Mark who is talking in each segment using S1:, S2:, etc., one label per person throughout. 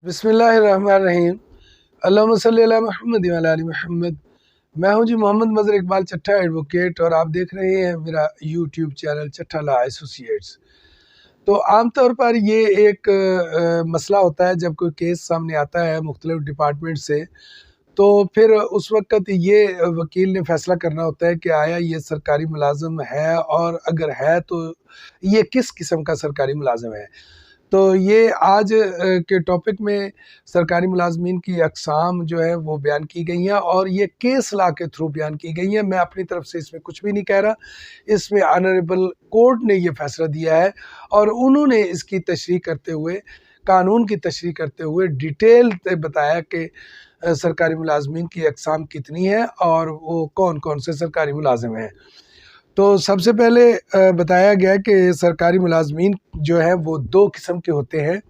S1: बिस्मिल्लाहिर्रहमानिर्रहीम। अल्लाहुम्मा सल्ली अला मुहम्मद व अला आलि मुहम्मद। मैं हूं जी मोहम्मद मज़हर इकबाल चट्ठा एडवोकेट और आप देख रहे हैं मेरा YouTube channel Chattha law associates. तो आमतौर पर ये एक मसला होता है जब कोई केस सामने आता है मुख्तलिफ डिपार्टमेंट से, तो फिर उस वक़्त ये वकील ने फ़ैसला करना होता है कि आया ये सरकारी मुलाज़िम है, और अगर है तो ये किस किस्म का सरकारी मुलाज़िम है। तो ये आज के टॉपिक में सरकारी मुलाज़मीन की अक़साम जो है वो बयान की गई हैं, और ये केस लॉ के थ्रू बयान की गई हैं। मैं अपनी तरफ से इसमें कुछ भी नहीं कह रहा, इसमें ऑनरेबल कोर्ट ने ये फ़ैसला दिया है और उन्होंने इसकी तशरीह करते हुए, कानून की तशरीह करते हुए डिटेल से बताया कि सरकारी मुलाज़मीन की अक़साम कितनी है और वो कौन-कौन से सरकारी मुलाज़िम हैं। तो सबसे पहले बताया गया कि सरकारी मुलाज़मीन जो है वो 2 किस्म के होते हैं।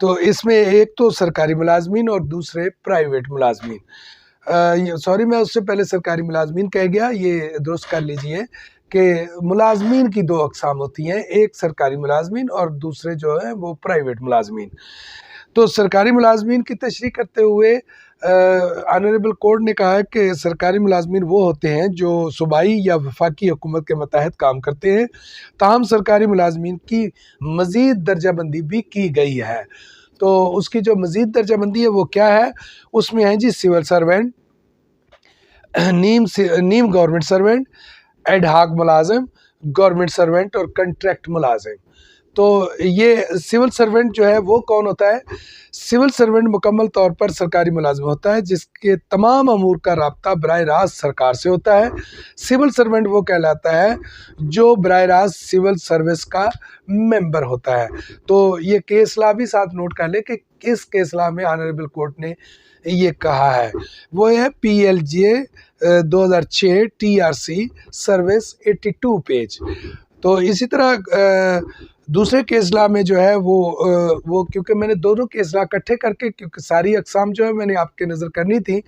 S1: तो इसमें एक तो सरकारी मुलाज़मीन और दूसरे प्राइवेट मुलाज़मीन। सॉरी, मैं उससे पहले सरकारी मुलाज़मीन कह गया, ये दुरुस्त कर लीजिए कि मुलाज़मीन की 2 अक़साम होती हैं, एक सरकारी मुलाज़मीन और दूसरे जो है वो प्राइवेट मुलाज़मीन। तो सरकारी मुलाज़मीन की तशरीह करते हुए ऑनरेबल कोर्ट ने कहा है कि सरकारी मुलाज़मीन वो होते हैं जो सूबाई या वफाकी हुकूमत के मतहत काम करते हैं, ताहम सरकारी मुलाज़मीन की मज़ीद दर्जाबंदी भी की गई है। तो उसकी जो मज़ीद दर्जाबंदी है वो क्या है, उसमें है जी सिविल सर्वेंट, नीम गवर्नमेंट सर्वेंट, एड हॉक मुलाज़िम, गवर्नमेंट सर्वेंट और कंट्रैक्ट मुलाज़िम। तो ये सिविल सर्वेंट जो है वो कौन होता है? सिविल सर्वेंट मुकम्मल तौर पर सरकारी मुलाज़िम होता है जिसके तमाम अमूर का राब्ता बराह रास्त सरकार से होता है। सिविल सर्वेंट वो कहलाता है जो बराह रास्त सिविल सर्विस का मेंबर होता है। तो ये केस लॉ भी साथ नोट कर ले कि किस केस लॉ में ऑनरेबल कोर्ट ने ये कहा है। वो है PLJ 2006 TRC सर्विस 82 पेज। तो इसी तरह दूसरे केस लॉ में जो है वो क्योंकि मैंने दोनों केस लॉ इकट्ठे करके, क्योंकि सारी अक़साम जो है मैंने आपके नज़र करनी थी,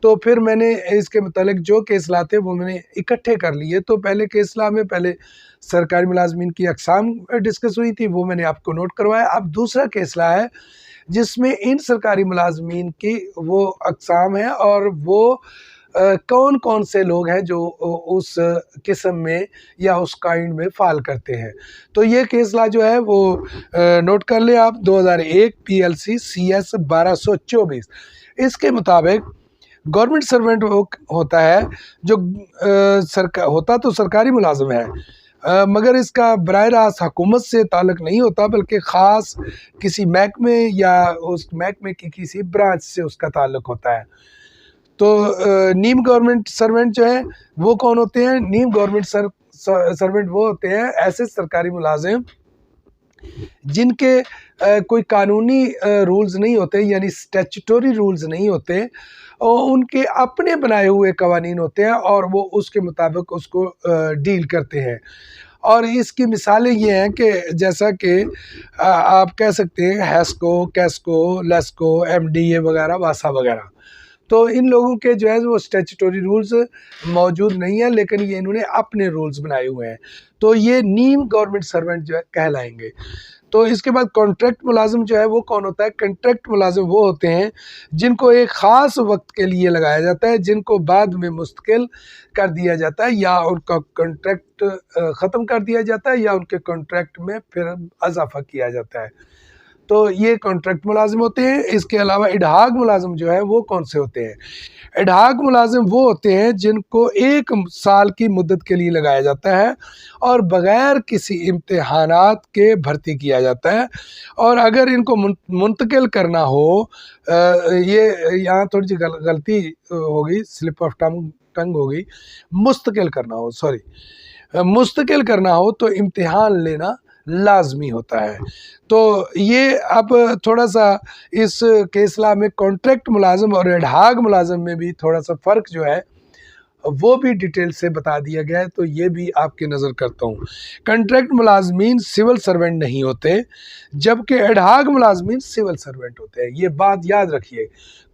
S1: तो फिर मैंने इसके मुतालिक जो केस लॉ थे वो मैंने इकट्ठे कर लिए। तो पहले केस लॉ में पहले सरकारी मुलाज़मीन की अक़साम डिस्कस हुई थी, वो मैंने आपको नोट करवाया। अब दूसरा केस लॉ है जिसमें इन सरकारी मुलाज़मीन की वो अक़साम है और वो कौन कौन से लोग हैं जो उस किस्म में या उस काइंड में फ़ाल करते हैं। तो ये केस लॉ जो है वो नोट कर लें आप, 2001 PLC CS 1224। इसके मुताबिक गवर्नमेंट सर्वेंट वो होता है जो होता तो सरकारी मुलाज़िम है, मगर इसका बराह रास्त हुकूमत से ताल्लुक़ नहीं होता, बल्कि ख़ास किसी महकमे या उस महकमे की किसी ब्रांच से उसका ताल्लुक़ होता है। तो नीम गवर्नमेंट सर्वेंट जो है वो कौन होते हैं? नीम गवर्नमेंट सर्वेंट वो होते हैं ऐसे सरकारी मुलाजिम जिनके कोई कानूनी रूल्स नहीं होते, यानी स्टैट्यूटरी रूल्स नहीं होते, और उनके अपने बनाए हुए कवानीन होते हैं और वो उसके मुताबिक उसको डील करते हैं। और इसकी मिसालें ये हैं कि जैसा कि आप कह सकते हैं हैस्को, कैस्को, लेस्को, MDA वगैरह, वासा वगैरह। तो इन लोगों के जो है वो स्टैट्यूटरी रूल्स मौजूद नहीं है, लेकिन ये इन्होंने अपने रूल्स बनाए हुए हैं, तो ये नीम गवर्नमेंट सर्वेंट जो है कहलाएंगे। तो इसके बाद कॉन्ट्रैक्ट मुलाजिम जो है वो कौन होता है? कॉन्ट्रैक्ट मुलाजिम वो होते हैं जिनको एक ख़ास वक्त के लिए लगाया जाता है, जिनको बाद में मुस्तकिल कर दिया जाता है, या उनका कॉन्ट्रैक्ट ख़त्म कर दिया जाता है, या उनके कॉन्ट्रैक्ट में फिर इजाफा किया जाता है। तो ये कॉन्ट्रैक्ट मुलाजिम होते हैं। इसके अलावा इडहाक मुलाजिम जो है वो कौन से होते हैं? इडहाक मुलाजिम वो होते हैं जिनको 1 साल की मुद्दत के लिए लगाया जाता है और बग़ैर किसी इम्तिहानात के भर्ती किया जाता है, और अगर इनको मुंतकिल करना हो, ये यहाँ थोड़ी सी गलती होगी, स्लिप ऑफ टंग होगी, मुस्तकिल करना हो, सॉरी, मुस्तकिल करना हो तो इम्तिहान लेना लाजमी होता है। तो ये अब थोड़ा सा इस केस लॉ में कॉन्ट्रैक्ट मुलाजिम और इडहाक मुलाजिम में भी थोड़ा सा फ़र्क जो है वो भी डिटेल से बता दिया गया है, तो ये भी आपकी नज़र करता हूँ। कॉन्ट्रैक्ट मुलाजमीन सिविल सर्वेंट नहीं होते, जबकि एडहाक मुलाजमीन सिविल सर्वेंट होते हैं। ये बात याद रखिए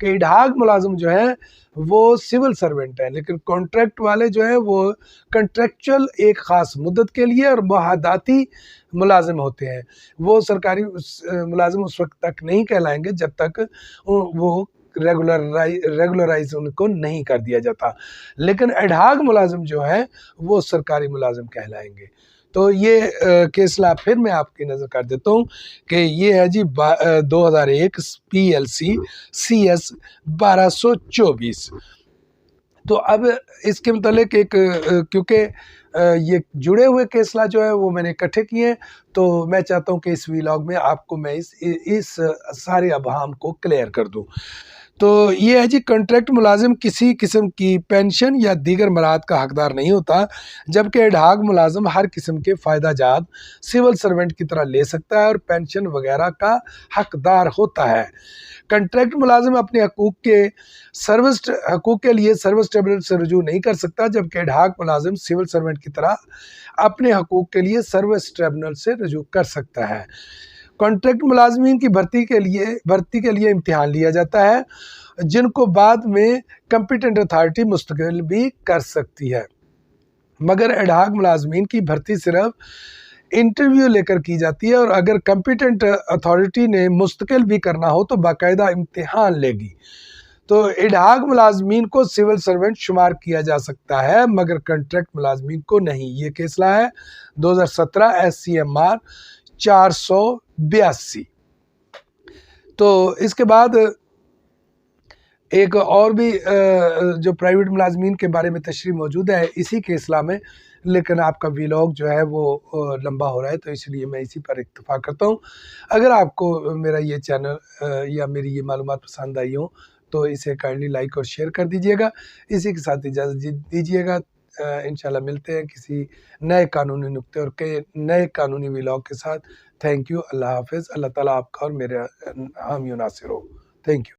S1: कि एडहाक मुलाजिम जो है वो सिविल सर्वेंट है, लेकिन कॉन्ट्रैक्ट वाले जो है वो कंट्रेक्चुअल एक ख़ास मुद्दत के लिए और मुआहदाती मुलाजिम होते हैं। वो सरकारी मुलाजिम उस वक्त तक नहीं कहलाएंगे जब तक वो रेगुलराइज उनको नहीं कर दिया जाता, लेकिन एडहाक मुलाजिम जो है वो सरकारी मुलाजिम कहलाएंगे। तो ये केसला फिर मैं आपकी नज़र कर देता हूँ कि ये है जी 2001 PLC CS 1224। तो अब इसके मतलब एक क्योंकि ये जुड़े हुए केसला जो है वो मैंने इकट्ठे किए हैं, तो मैं चाहता हूँ कि इस व्लॉग में आपको मैं इस सारे अबहाम को क्लियर कर दूँ। तो ये है जी, कॉन्ट्रैक्ट मुलाजिम किसी किस्म की पेंशन या दीगर मराहत का हकदार नहीं होता, जबकि एडहाक मुलाजिम हर किस्म के फ़ायदा जात सिविल सर्वेंट की तरह ले सकता है और पेंशन वगैरह का हकदार होता है। कॉन्ट्रैक्ट मुलाजिम अपने हकूक़ के लिए सर्विस ट्रिब्यूनल से रुजू नहीं कर सकता, जबकि एडहाक मुलाजिम सिविल सर्वेंट की तरह अपने हकूक़ के लिए सर्विस ट्रिब्यूनल से रुजू कर सकता है। कॉन्ट्रैक्ट मुलाजमीन की भर्ती के लिए इम्तिहान लिया जाता है, जिनको बाद में कम्पिटेंट अथॉरिटी मुस्तकिल भी कर सकती है, मगर एडहाक मुलाजमीन की भर्ती सिर्फ इंटरव्यू लेकर की जाती है, और अगर कम्पिटेंट अथॉरिटी ने मुस्तकिल भी करना हो तो बाकायदा इम्तिहान लेगी। तो एडहाक मुलाजमीन को सिविल सर्वेंट शुमार किया जा सकता है, मगर कॉन्ट्रैक्ट मुलाजमीन को नहीं। ये केसला है 2017 SCMR 482। तो इसके बाद एक और भी जो प्राइवेट मुलाजमीन के बारे में तशरीह मौजूद है इसी केसला में, लेकिन आपका व्लॉग जो है वो लंबा हो रहा है, तो इसलिए मैं इसी पर इत्तफा करता हूँ। अगर आपको मेरा ये चैनल या मेरी ये मालूमात पसंद आई हो तो इसे काइंडली लाइक और शेयर कर दीजिएगा। इसी के साथ इजाज़त दीजिएगा। इंशाल्लाह मिलते हैं किसी नए कानूनी नुक्ते और के नए कानूनी व्लॉग के साथ। Thank you. अल्लाह हाफ़िज़। अल्लाह ताला आपका और मेरे हामी नासिर हो। Thank you.